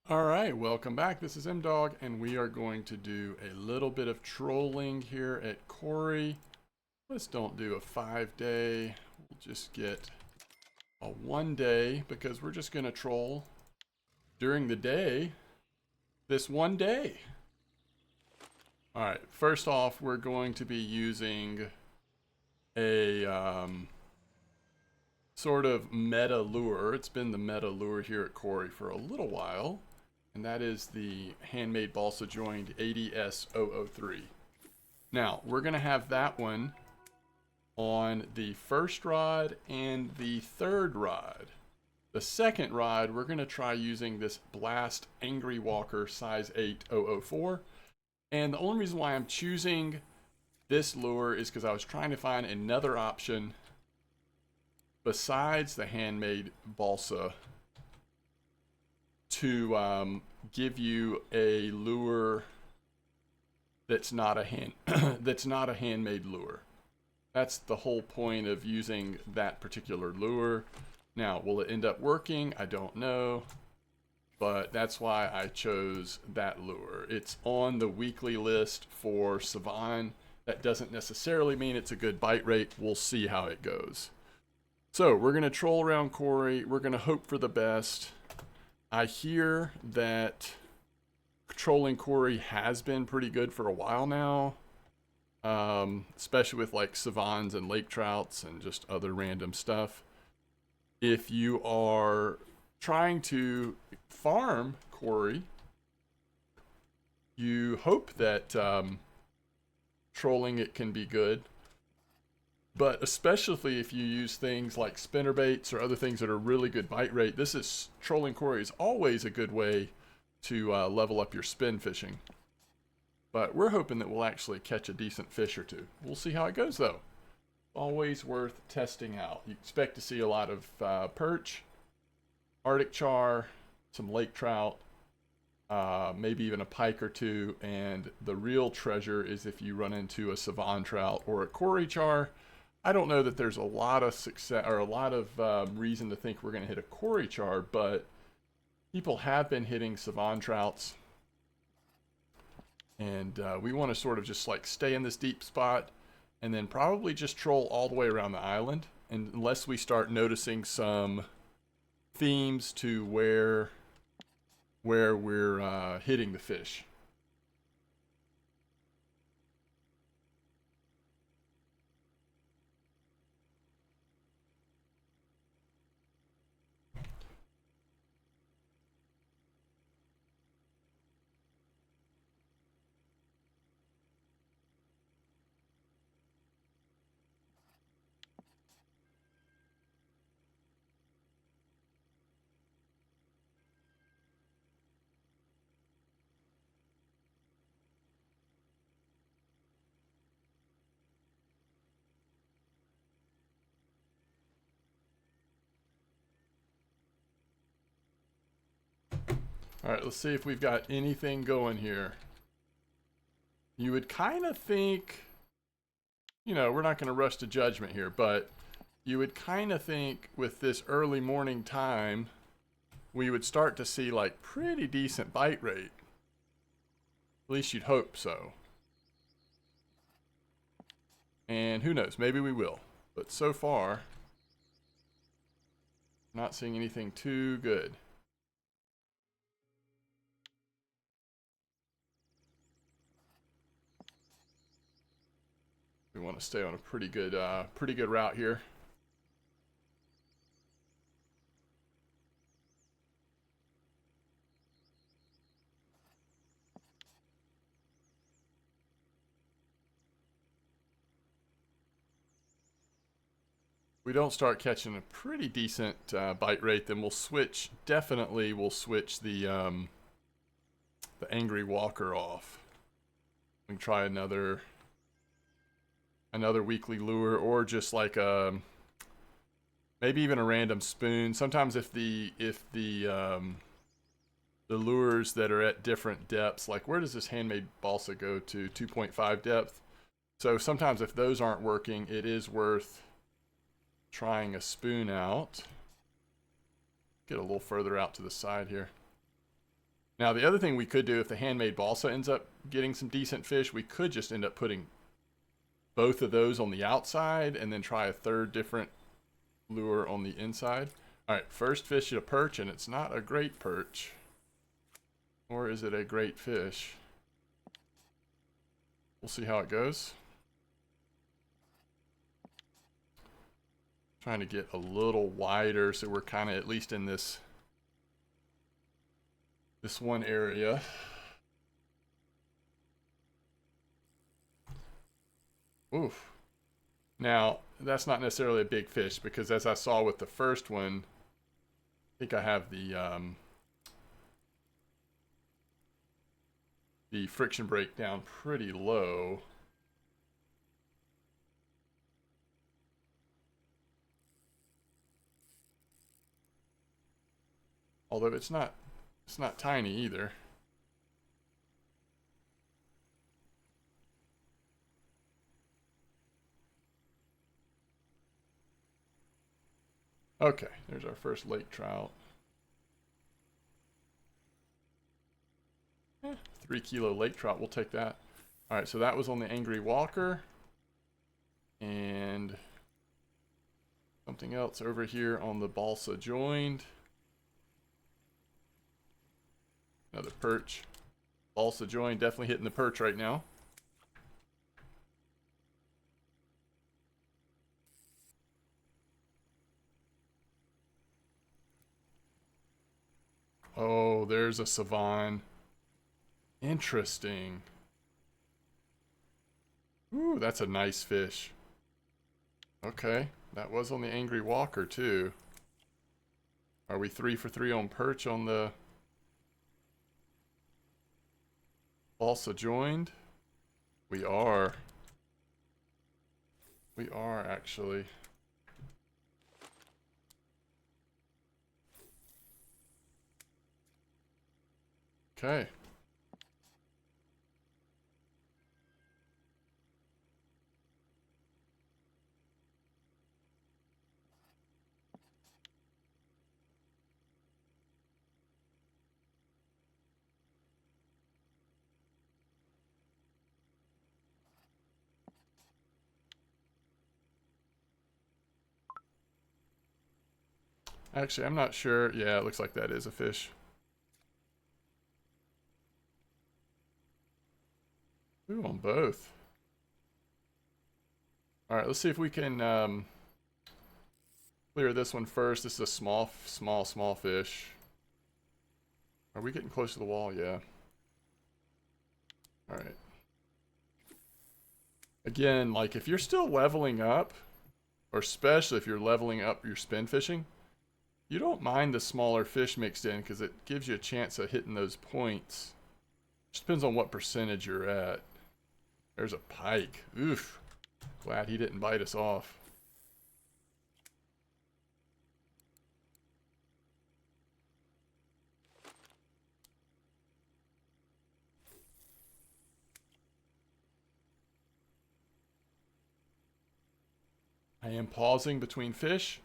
All right, welcome back. This is M-Dog, and we are going to do a little bit of trolling here at Kuori. Let's don't do a 5-day. We'll just get a 1-day because we're just going to troll during the day this 1 day. All right, first off, we're going to be using a sort of meta lure. It's been the meta lure here at Kuori for a little while. And that is the handmade balsa joined 80S003. Now, we're going to have that one on the first rod and the third rod. The second rod, we're going to try using this Blast Angry Walker size 8004. And the only reason why I'm choosing this lure is because I was trying to find another option besides the handmade balsa to give you a lure that's not a handmade lure. That's the whole point of using that particular lure. Now, will it end up working? I don't know, but that's why I chose that lure. It's on the weekly list for Savan. That doesn't necessarily mean it's a good bite rate. We'll see how it goes. So we're going to troll around Kuori. We're going to hope for the best. I hear that trolling Kuori has been pretty good for a while now, especially with like savans and lake trouts and just other random stuff. If you are trying to farm Kuori, you hope that trolling it can be good. But especially if you use things like spinnerbaits or other things that are really good bite rate, trolling Kuori is always a good way to level up your spin fishing. But we're hoping that we'll actually catch a decent fish or two. We'll see how it goes though. Always worth testing out. You expect to see a lot of perch, Arctic char, some lake trout, maybe even a pike or two. And the real treasure is if you run into a savan trout or a Kuori char. I don't know that there's a lot of success or a lot of reason to think we're going to hit a Kuori char, but people have been hitting savan trouts, and we want to sort of just like stay in this deep spot and then probably just troll all the way around the island, and unless we start noticing some themes to where we're hitting the fish. All right, let's see if we've got anything going here. You would kind of think, we're not going to rush to judgment here, but you would kind of think with this early morning time, we would start to see like pretty decent bite rate. At least you'd hope so. And who knows, maybe we will. But so far, not seeing anything too good. We want to stay on a pretty good route here. We don't start catching a pretty decent bite rate, then we'll switch. Definitely, we'll switch the Angry Walker off. We can try another weekly lure, or just like maybe even a random spoon. Sometimes if the lures that are at different depths, like where does this handmade balsa go to? 2.5 depth. So sometimes if those aren't working, it is worth trying a spoon out. Get a little further out to the side here. Now, the other thing we could do if the handmade balsa ends up getting some decent fish, we could just end up putting both of those on the outside and then try a third different lure on the inside. All right, first fish is a perch, and it's not a great perch. Or is it a great fish? We'll see how it goes. Trying to get a little wider so we're kind of at least in this one area. Oof. Now, that's not necessarily a big fish because as I saw with the first one, I think I have the friction brake down pretty low. Although it's not tiny either. Okay, there's our first lake trout. 3 kilo lake trout, we'll take that. All right, so that was on the Angry Walker. And something else over here on the balsa joined. Another perch. Balsa joined, definitely hitting the perch right now. Oh, there's a savan. Interesting. Ooh, that's a nice fish. Okay, that was on the Angry Walker too. Are we 3 for 3 on perch on the balsa joined? We are. We are actually. Okay. Actually, I'm not sure. Yeah, it looks like that is a fish. Ooh, on both. All right, let's see if we can clear this one first. This is a small fish. Are we getting close to the wall? Yeah. All right. Again, like if you're still leveling up, or especially if you're leveling up your spin fishing, you don't mind the smaller fish mixed in because it gives you a chance of hitting those points. Just depends on what percentage you're at. There's a pike. Oof. Glad he didn't bite us off. I am pausing between fish.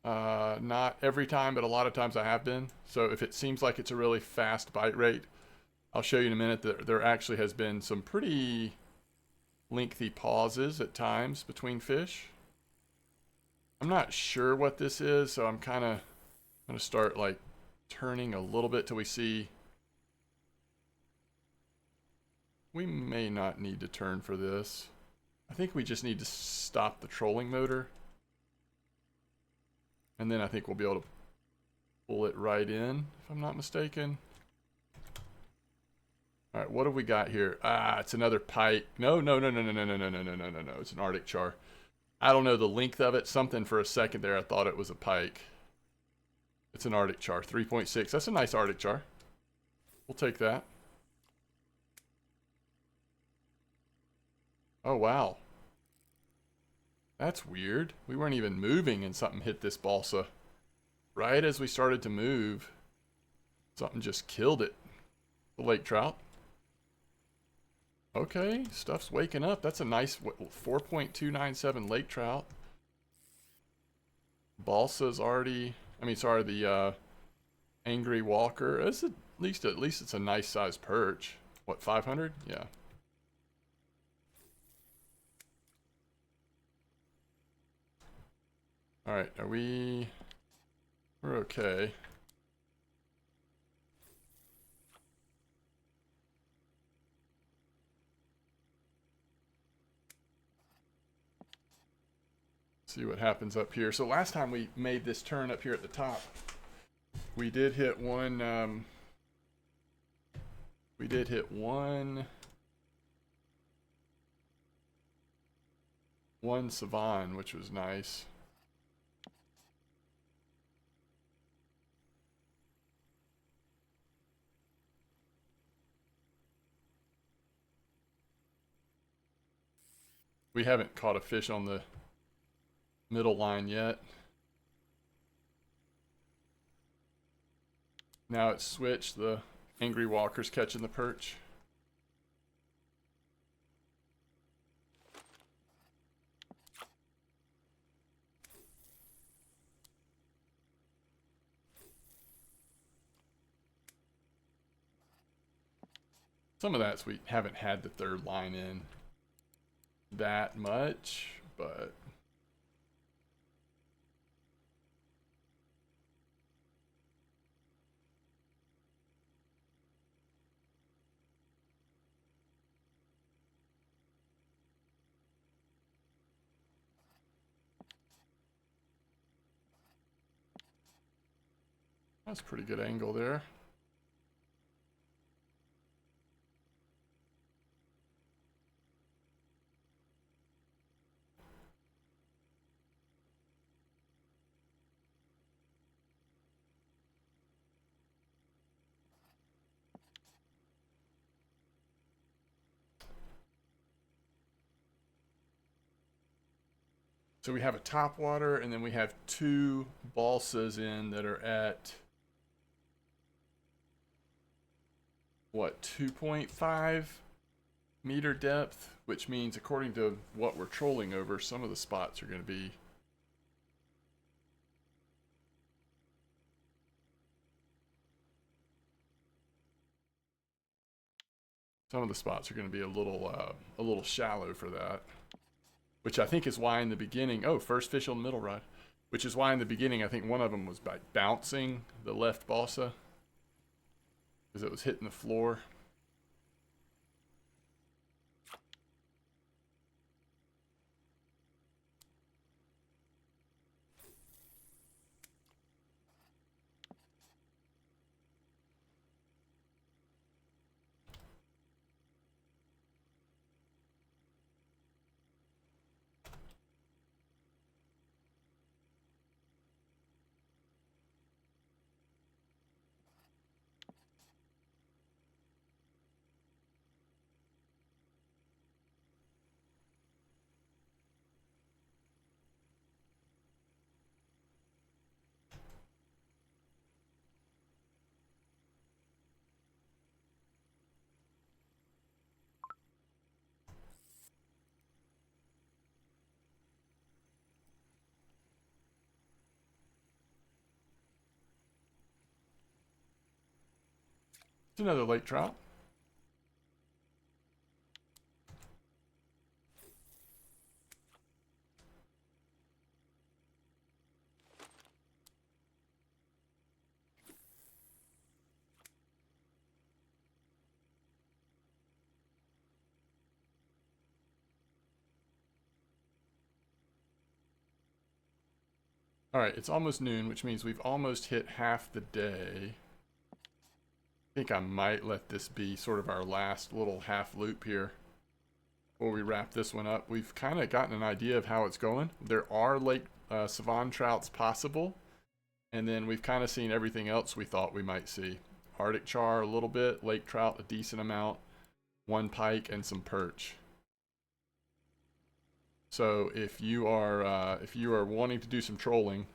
Not every time, but a lot of times I have been. So if it seems like it's a really fast bite rate, I'll show you in a minute that there actually has been some pretty lengthy pauses at times between fish. I'm not sure what this is, so I'm kind of going to start like turning a little bit till we see. We may not need to turn for this. I think we just need to stop the trolling motor. And then I think we'll be able to pull it right in, if I'm not mistaken. All right, what have we got here? Ah, it's another pike. No. It's an Arctic char. I don't know the length of it. Something for a second there, I thought it was a pike. It's an Arctic char, 3.6. That's a nice Arctic char. We'll take that. Oh, wow. That's weird. We weren't even moving and something hit this balsa. Right as we started to move, something just killed it. The lake trout. Okay, stuff's waking up. That's a nice 4.297 lake trout. Balsa's already, the Angry Walker. It's at least it's a nice sized perch. What, 500? Yeah. All right, we're okay. See what happens up here. So last time we made this turn up here at the top, we did hit one. We did hit one Savan, which was nice. We haven't caught a fish on the middle line yet. Now it's switched. The Angry Walker's catching the perch. Some of that's we haven't had the third line in that much, but that's a pretty good angle there. So we have a top water, and then we have two balsas in that are at what, 2.5 meter depth, which means according to what we're trolling over, some of the spots are going to be a little shallow for that. Which I think is why in the beginning, oh, first fish on the middle rod, which is why in the beginning I think one of them was by bouncing the left balsa because it was hitting the floor. It's another lake trout. All right, it's almost noon, which means we've almost hit half the day. I think I might let this be sort of our last little half loop here before we wrap this one up. We've kind of gotten an idea of how it's going. There are lake savan trouts possible, and then we've kind of seen everything else we thought we might see. Arctic char a little bit, lake trout a decent amount, one pike, and some perch. So if you are wanting to do some trolling,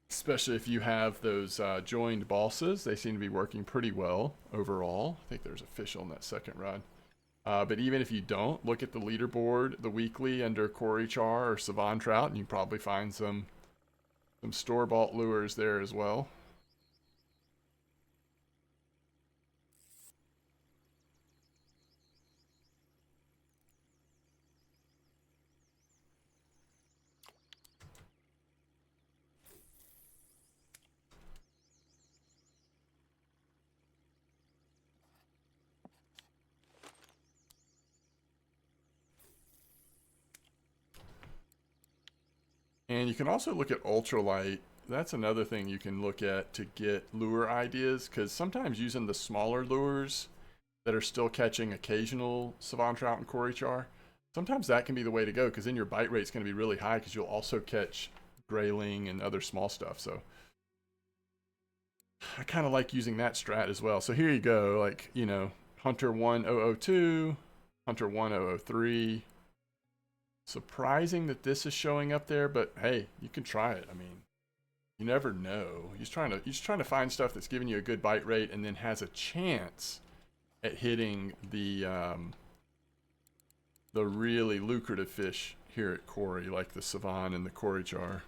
especially if you have those joined balsas, they seem to be working pretty well overall. I think there's a fish on that second rod. But even if you don't, look at the leaderboard, the weekly under Kuori char or savan trout, and you probably find some Some store-bought lures there as well. And you can also look at ultralight. That's another thing you can look at to get lure ideas, because sometimes using the smaller lures that are still catching occasional savan trout and Kuori char, sometimes that can be the way to go, because then your bite rate's going to be really high because you'll also catch grayling and other small stuff. So I kind of like using that strat as well. So here you go, like, you know, Hunter 1002, Hunter 1003. Surprising that this is showing up there, but hey, you can try it. I mean, you never know. He's trying to find stuff that's giving you a good bite rate and then has a chance at hitting the really lucrative fish here at Kuori, like the savan and the Kuori char.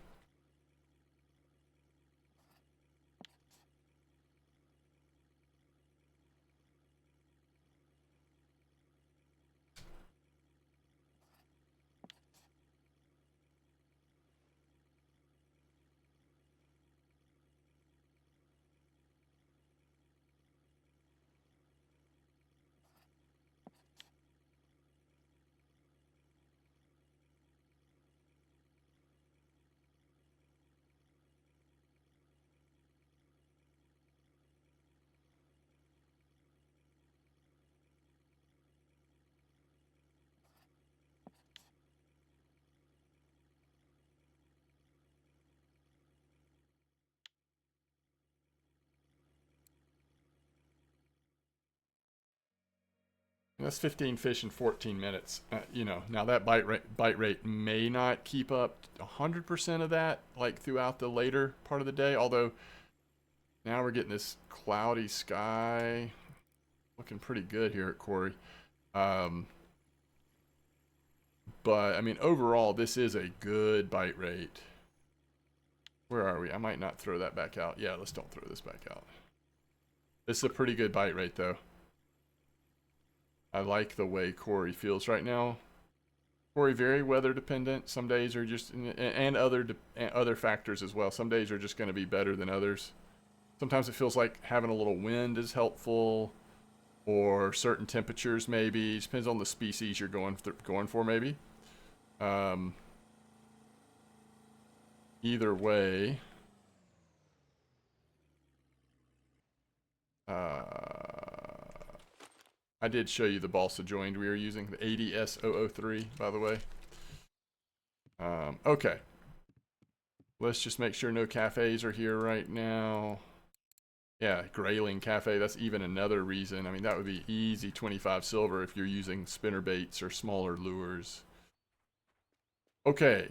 That's 15 fish in 14 minutes. You know, now that bite rate may not keep up 100% of that, like throughout the later part of the day. Although now we're getting this cloudy sky, looking pretty good here at Kuori. But I mean, overall, this is a good bite rate. Where are we? I might not throw that back out. Yeah, let's don't throw this back out. This is a pretty good bite rate, though. I like the way Kuori feels right now. Kuori very weather dependent. Some days are just, and other factors as well. Some days are just going to be better than others. Sometimes it feels like having a little wind is helpful, or certain temperatures maybe. It depends on the species you're going for maybe. Either way, I did show you the balsa joined we were using, the 80S003, by the way. Okay. Let's just make sure no cafes are here right now. Yeah, grayling cafe, that's even another reason. I mean, that would be easy 25 silver if you're using spinner baits or smaller lures. Okay.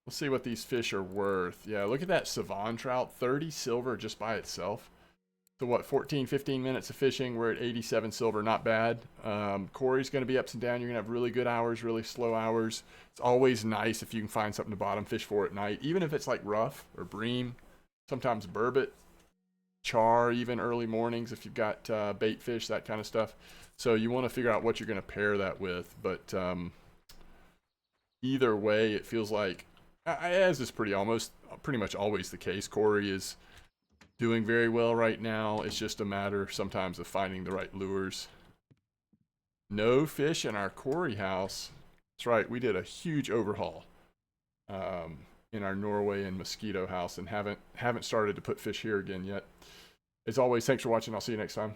Let's see what these fish are worth. Yeah, look at that savan trout, 30 silver just by itself. So what, 14, 15 minutes of fishing, we're at 87 silver, not bad. Kuori's going to be ups and down. You're going to have really good hours, really slow hours. It's always nice if you can find something to bottom fish for at night, even if it's like rough or bream, sometimes burbot, char, even early mornings if you've got bait fish, that kind of stuff. So you want to figure out what you're going to pair that with. But either way, it feels like, as is pretty much always the case, Kuori is doing very well right now. It's just a matter sometimes of finding the right lures. No fish in our Kuori house. That's right, we did a huge overhaul in our Norway and mosquito house and haven't started to put fish here again yet. As always, thanks for watching. I'll see you next time.